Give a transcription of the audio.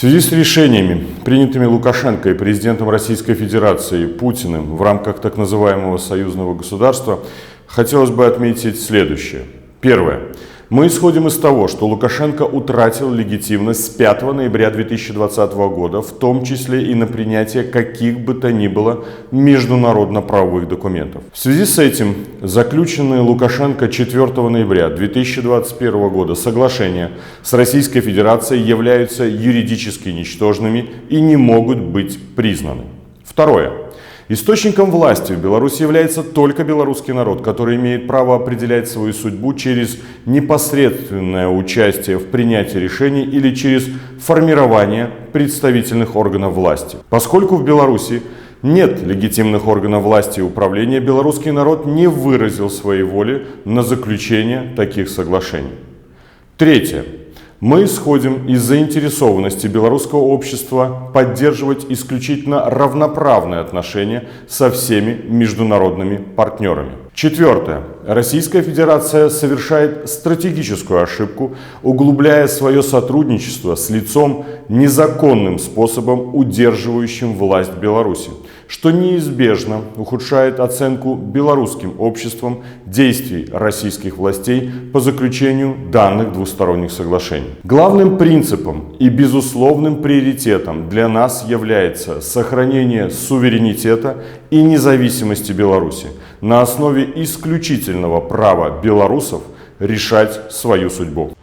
В связи с решениями, принятыми Лукашенко и президентом Российской Федерации Путиным в рамках так называемого союзного государства, хотелось бы отметить следующее. Первое. Мы исходим из того, что Лукашенко утратил легитимность с 5 ноября 2020 года, в том числе и на принятие каких бы то ни было международно-правовых документов. В связи с этим заключенные Лукашенко 4 ноября 2021 года соглашения с Российской Федерацией являются юридически ничтожными и не могут быть признаны. Второе. Источником власти в Беларуси является только белорусский народ, который имеет право определять свою судьбу через непосредственное участие в принятии решений или через формирование представительных органов власти. Поскольку в Беларуси нет легитимных органов власти и управления, белорусский народ не выразил своей воли на заключение таких соглашений. Третье. Мы исходим из заинтересованности белорусского общества поддерживать исключительно равноправные отношения со всеми международными партнерами. Четвертое. Российская Федерация совершает стратегическую ошибку, углубляя свое сотрудничество с лицом незаконным способом, удерживающим власть в Беларуси, что неизбежно ухудшает оценку белорусским обществом действий российских властей по заключению данных двусторонних соглашений. Главным принципом и безусловным приоритетом для нас является сохранение суверенитета и независимости Беларуси на основе исключительного права белорусов решать свою судьбу.